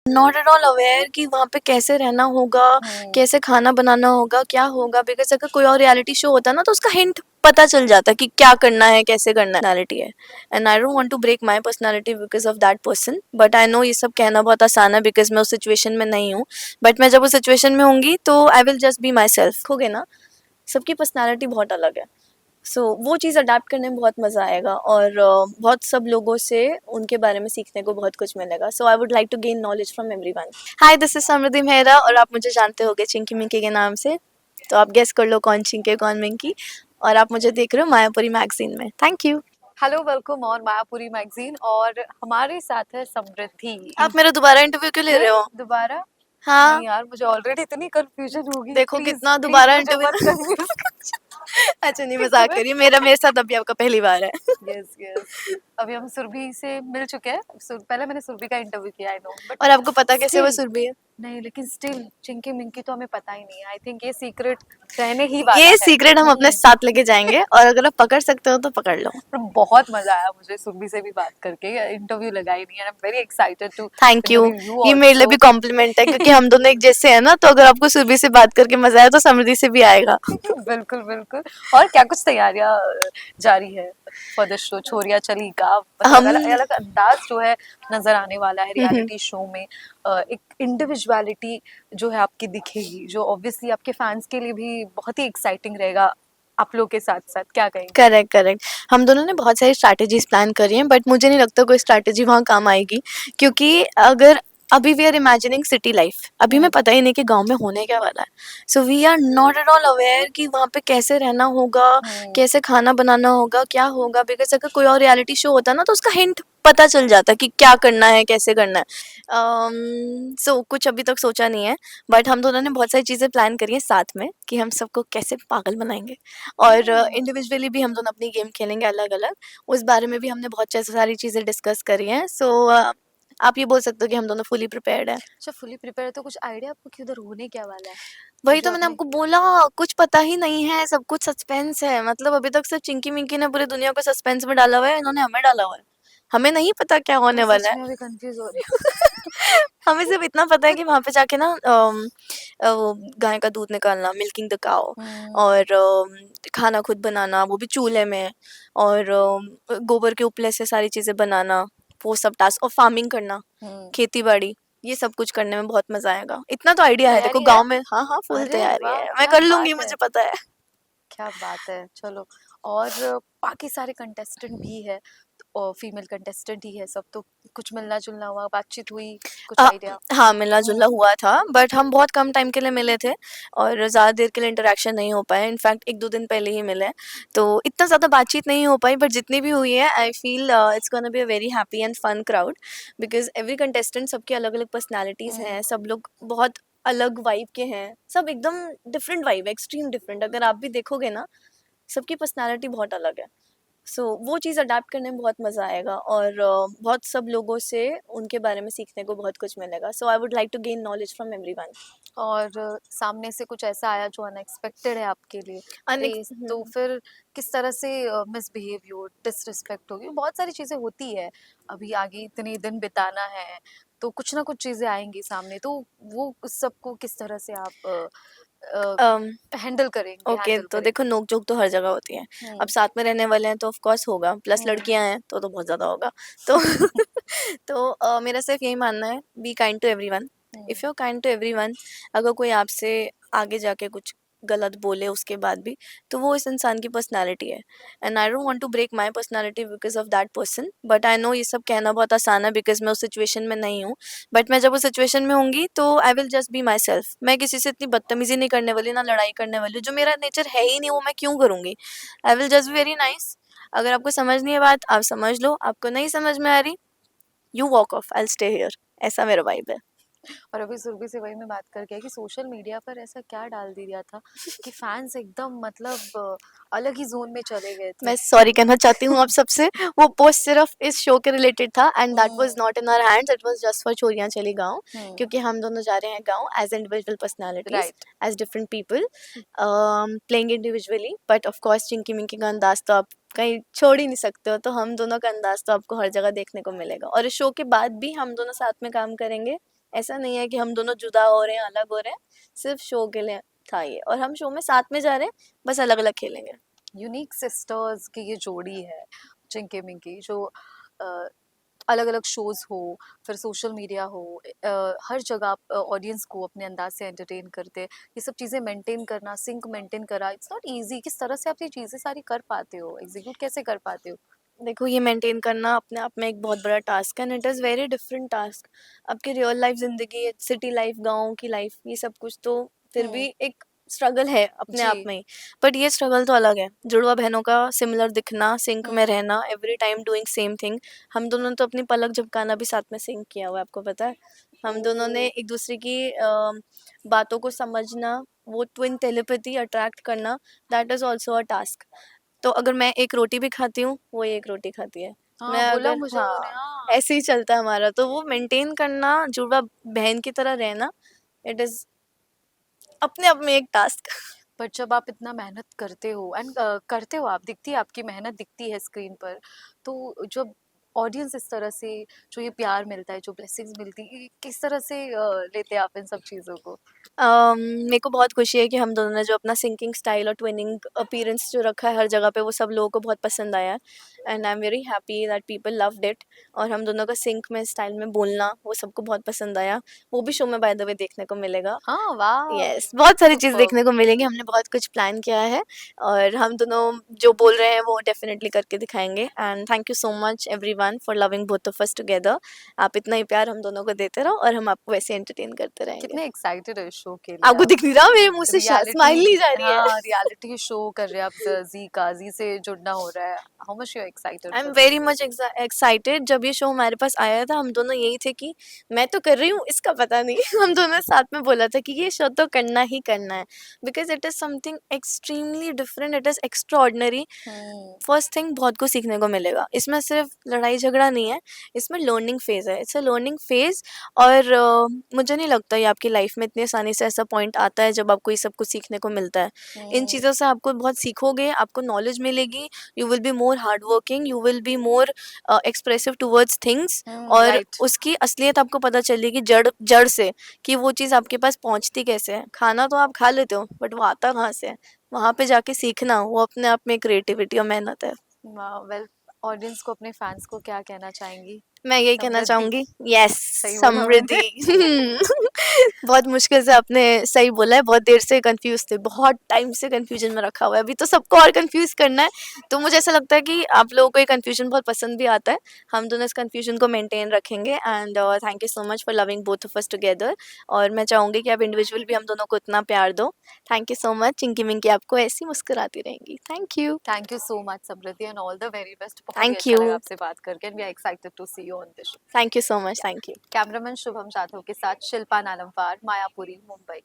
Not at all aware कि वहाँ पे कैसे रहना होगा, कैसे खाना बनाना होगा, क्या होगा। बिकॉज अगर कोई और रियलिटी शो होता ना तो उसका हिंट पता चल जाता कि क्या करना है, कैसे करना है। पर्सनालिटी है and I don't want to break my personality because of that person. But I know ये सब कहना बहुत आसान है बिकॉज मैं उस सिचुएशन में नहीं हूँ। बट मैं जब उस सिचुएशन में होंगी तो I will just be my self. हो गए ना, सबकी पर्सनालिटी बहुत अलग है। वो चीज़ अडेप्ट करने में बहुत मज़ा आएगा और बहुत सब लोगों से उनके बारे में सीखने को बहुत कुछ मिलेगा। So I would like to gain knowledge from everyone. Hi, this is Samriddhi Mehra और आप मुझे जानते होंगे चिंकी मिंकी के नाम से। तो आप गेस कर लो कौन चिंकी कौन मिंकी। और आप मुझे देख रहे हो मायापुरी मैगजीन में। Thank you. Hello, welcome on Mayapuri magazine और हमारे साथ है समृद्धि। आप मेरा दोबारा इंटरव्यू क्यों ले रहे हो? दोबारा? हाँ, नहीं यार, मुझे ऑलरेडी इतनी कंफ्यूजन होगी। देखो प्लीज कितना प्लीज दोबारा मुझे मत इंटरव्यू। कंफ्यूज। अच्छा नहीं, मजाक करिए। मेरे साथ अभी आपका पहली बार है। यस यस, अभी हम सुरभि से मिल चुके हैं। पहले मैंने सुरभि का इंटरव्यू किया, आई नो, बट और आपको पता कैसे वो स्टिल सुरभि है? नहीं, लेकिन स्टिल चिंकी मिंकी तो हमें पता ही नहीं है। आई थिंक ये सीक्रेट रहने ही वाला ये है। सीक्रेट हम अपने साथ लेके जाएंगे और अगर आप पकड़ सकते हो तो पकड़ लो। पर बहुत मजा आया मुझे सुरभि से भी बात करके। इंटरव्यू लगाई नहीं है, I am very excited to thank you. Interview you ये मेरे लिए आल्सो। भी कॉम्प्लीमेंट है क्योंकि हम दोनों एक जैसे हैं ना। तो अगर आपको सुरभि से बात करके मजा आया तो समृद्धि से भी आएगा। बिल्कुल बिल्कुल। और क्या कुछ तैयारियां जारी है फॉर द शो? छोरिया चली का मतलब हम अलग अलग अंदाज जो है नजर आने वाला है हम्म, रियलिटी शो में। एक इंडिविजुअलिटी जो है आपकी दिखेगी, जो ऑब्वियसली आपके फैंस के लिए भी बहुत ही एक्साइटिंग रहेगा। आप लोग के साथ साथ क्या कहेंगे? Correct correct. हम दोनों ने बहुत सारी स्ट्रैटेजीज प्लान करी हैं बट मुझे नहीं लगता कोई स्ट्रैटेजी वहाँ काम आएगी। क्योंकि अगर अभी we are imagining city life, अभी हमें पता ही नहीं कि गांव में होने क्या वाला है। So we are not at all aware कि वहाँ पे कैसे रहना होगा, कैसे खाना बनाना होगा, क्या होगा। बिकॉज अगर कोई और रियलिटी शो होता ना तो उसका हिंट पता चल जाता कि क्या करना है, कैसे करना है। कुछ अभी तक सोचा नहीं है बट हम दोनों ने बहुत सारी चीज़ें प्लान करी हैं साथ में कि हम सबको कैसे पागल बनाएंगे। और इंडिविजुअली भी हम दोनों अपनी गेम खेलेंगे अलग अलग। उस बारे में भी हमने बहुत सारी चीज़ें डिस्कस करी हैं। आप ये बोल सकते हो कि हम दोनों फुली प्रिपेयर्ड हैं। अच्छा, फुली प्रिपेयर। तो कुछ आइडिया आपको कि उधर होने क्या वाला है? वही जो तो मैंने आपने आपको बोला, कुछ पता ही नहीं है, सब कुछ सस्पेंस है। मतलब अभी तक सिर्फ चिंकी मिंकी ने पूरी दुनिया को सस्पेंस में डाला हुआ है, इन्होंने हमें डाला हुआ है। हमें नहीं पता क्या होने मैं वाला सच है। में अभी कंफ्यूज हो रही हूँ। हमें सिर्फ इतना पता है कि वहां पे जाके ना वो गाय का दूध निकालना, मिल्किंग द काउ, और खाना खुद बनाना, वो भी चूल्हे में, और गोबर के उपले से सारी चीजें बनाना, वो सब टास्क, और फार्मिंग करना, खेती बाड़ी, ये सब कुछ करने में बहुत मजा आएगा। इतना तो आइडिया है। देखो तैयारी है? गांव में, हाँ हाँ, फुल अरे तैयारी वाह, है, मैं क्या कर लूंगी, बात है! मुझे पता है। क्या बात है! चलो। और बाकी सारे कंटेस्टेंट भी है, और फीमेल कंटेस्टेंट ही है सब, तो कुछ मिलना जुलना हुआ, बातचीत हुई, कुछ आ, आइडिया? हाँ, मिलना जुलना हुआ था बट हम बहुत कम टाइम के लिए मिले थे और ज़्यादा देर के लिए इंटरेक्शन नहीं हो पाया। इनफैक्ट 1-2 दिन पहले ही मिले, तो इतना ज़्यादा बातचीत नहीं हो पाई। बट जितनी भी हुई है, I feel it's gonna be a very happy and fun crowd because every contestant, सबकी अलग अलग पर्सनैलिटीज़ हैं, सब लोग बहुत अलग वाइब के हैं, सब एकदम डिफरेंट वाइब, एक्सट्रीम डिफरेंट। अगर आप भी देखोगे ना, सबकी पर्सनैलिटी बहुत अलग है। वो चीज़ अडेप्ट करने में बहुत मज़ा आएगा और बहुत सब लोगों से उनके बारे में सीखने को बहुत कुछ मिलेगा। I would like to gain knowledge from everyone. और सामने से कुछ ऐसा आया जो अनएक्सपेक्टेड है आपके लिए, तो फिर किस तरह से मिसबिहेव हो, डिसरिस्पेक्ट होगी, बहुत सारी चीजें होती है। अभी आगे इतने दिन बिताना है तो कुछ ना कुछ चीजें आएंगी सामने, तो वो उस सबको किस तरह से आप हैंडल करेंगे, ओके, तो देखो नोक झोंक तो हर जगह होती है। अब साथ में रहने वाले हैं तो ऑफ कोर्स होगा, प्लस लड़कियां हैं तो बहुत ज़्यादा होगा। तो मेरा सिर्फ यही मानना है, be kind to everyone. If you are kind to everyone, अगर कोई आपसे आगे जाके कुछ गलत बोले उसके बाद भी, तो वो इस इंसान की पर्सनैलिटी है and I don't want to break my personality because of that person. But I know ये सब कहना बहुत आसान है बिकॉज मैं उस सिचुएशन में नहीं हूँ। बट मैं जब उस सिचुएशन में होंगी तो I will just be my self. मैं किसी से इतनी बदतमीजी नहीं करने वाली, ना लड़ाई करने वाली। जो मेरा नेचर है ही नहीं, वो मैं क्यों करूँगी? I will just be very nice. अगर आपको समझ नहीं है बात, आप समझ लो। आपको नहीं समझ में आ रही, you walk of, I stay here. ऐसा मेरा वाइब है। और अभी सुरभि से वही मैं बात करके आई कि सोशल मीडिया पर ऐसा क्या डाल दिया था कि फैंस एकदम मतलब अलग ही जोन में चले गए थे। मैं सॉरी कहना चाहती हूँ आप सबसे। वो पोस्ट सिर्फ इस शो के रिलेटेड था and that was not in our hands, it was just for चोरियां चली गाँव। क्योंकि हम दोनों जा रहे हैं गाँव as individual personalities, right. As different people, playing individually. But of course Chinki Minki का अंदाज तो आप कहीं छोड़ ही नहीं सकते हो, तो हम दोनों का अंदाज तो आपको हर जगह देखने को मिलेगा। और इस शो के बाद भी हम दोनों साथ में काम करेंगे। ऐसा नहीं है कि हम दोनों जुदा हो रहे हैं, अलग हो रहे हैं, सिर्फ शो के लिए था ये, और हम शो में साथ में जा रहे हैं, बस अलग अलग खेलेंगे। यूनिक सिस्टर्स की ये जोड़ी है चिंकी मिंकी, जो अलग अलग शोज हो, फिर सोशल मीडिया हो, हर जगह ऑडियंस को अपने अंदाज से एंटरटेन करते हैं। ये सब चीज़ें मेंटेन करना, सिंक मेंटेन करा, इट्स नॉट इजी। किस तरह से आप ये चीज़ें सारी कर पाते हो, एग्जीक्यूट कैसे कर पाते हो? देखो, ये मेंटेन करना अपने आप में एक बहुत बड़ा टास्क है, and it is very different task. आपकी रियल लाइफ ज़िंदगी, सिटी लाइफ, गांव की लाइफ, ये सब कुछ तो फिर भी एक स्ट्रगल है अपने आप जी। में ही, बट ये स्ट्रगल तो अलग है। जुड़वा बहनों का सिमिलर दिखना, सिंक में रहना, every time doing same thing. हम दोनों ने तो अपनी पलक झपकाना भी साथ में सिंक किया हुआ है, आपको पता है। हम दोनों ने एक दूसरे की बातों को समझना, वो ट्विन टेलीपैथी अट्रैक्ट करना, that is also a task. तो अगर मैं एक रोटी भी खाती हूँ, वो एक रोटी खाती है। हाँ, मैं बोला अगर, मुझे उन्होंने, हाँ, हाँ। ऐसे ही चलता है हमारा, तो वो मेंटेन करना, जुड़वा बहन की तरह रहना, इट इज अपने आप में एक टास्क। पर जब आप इतना मेहनत करते हो एंड करते हो, आप दिखती है, आपकी मेहनत दिखती है स्क्रीन पर, तो जब ऑडियंस इस तरह से, जो ये प्यार मिलता है, जो ब्लेसिंग्स मिलती है, किस तरह से लेते हैं आप इन सब चीज़ों को? मेरे को बहुत खुशी है कि हम दोनों ने जो अपना सिंकिंग स्टाइल और ट्विनिंग अपीयरेंस जो रखा है हर जगह पे, वो सब लोगों को बहुत पसंद आया है, and I am very happy that people loved it. और हम दोनों का सिंक में स्टाइल में बोलना, वो सबको बहुत पसंद आया। वो भी शो में बाय द वे देखने को मिलेगा। हाँ, वाह, यस, बहुत सारी चीज़ सुपर्ब। देखने को मिलेंगी, हमने बहुत कुछ प्लान किया है, और हम दोनों जो बोल रहे हैं वो डेफिनेटली करके दिखाएंगे। And thank you so much everyone for loving both of us together. आप इतना ही प्यार हम दोनों को देते रहो, और हम आपको वैसे एंटरटेन करते रहेंगे। कितने एक्साइटेड है इस शो के लिए आपको आप? दिख नहीं रहा, मेरे मुंह से स्माइल रियलिटी, नहीं जा रही है। हाँ, रियलिटी शो कर रहे हैं आप, जी का, जी से जुड़ना हो रहा है। How much you excited I am for very this? Much excited. जब ये शो हमारे पास आया था, हम दोनों यही थे कि मैं तो कर रही हूँ, इसका पता नहीं। हम दोनों ने साथ में बोला था कि ये शो तो करना ही करना है, because it is something extremely different, it is extra ordinary. First thing, बहुत कुछ सीखने को मिलेगा इसमें, सिर्फ लड़ाई झगड़ा नहीं है, इसमें लर्निंग फेज है, इट्स अ लर्निंग फेज। और मुझे नहीं लगता ये आपकी लाइफ में इतनी आसानी से ऐसा पॉइंट आता है जब आपको ये सब कुछ सीखने को मिलता है। इन चीज़ों से आपको बहुत सीखोगे, आपको नॉलेज मिलेगी, you will be more hard working, you will be more expressive towards things, और राइट। उसकी असलियत आपको पता चलेगी जड़ जड़ से, कि वो चीज़ आपके पास पहुंचती कैसे है। खाना तो आप खा लेते हो, बट वो आता कहाँ से है, वहाँ पे जाके सीखना, वो अपने आप में क्रिएटिविटी और मेहनत है। वेल, ऑडियंस को, अपने फैंस को क्या कहना चाहेंगी? मैं यही कहना समृद्धि, चाहूंगी, यस, सही बोला मैंने? समृद्धि। बहुत मुश्किल से आपने सही बोला है, बहुत देर से कंफ्यूज थे, बहुत टाइम से कंफ्यूजन में रखा हुआ है, अभी तो सबको और कंफ्यूज करना है। तो मुझे ऐसा लगता है कि आप लोगों को ये कंफ्यूजन बहुत पसंद भी आता है। हम दोनों इस कंफ्यूजन को मेंटेन रखेंगे, and thank you so much for loving both of us together. और मैं चाहूंगी कि आप इंडिविजुअल भी हम दोनों को इतना प्यार दो। Thank you so much. Chinki Minki आपको ऐसी मुस्कुराती रहेंगी। Thank you. Thank you so much Samriddhi, and all the very best. बहुत ही थैंक अच्छा लगा यू। आपसे बात करके, and we are excited to see you on this show. Thank you so much. Thank you. Cameraman Shubham Jadhav के साथ शिल्पा नालमवार, मायापुरी, मुंबई।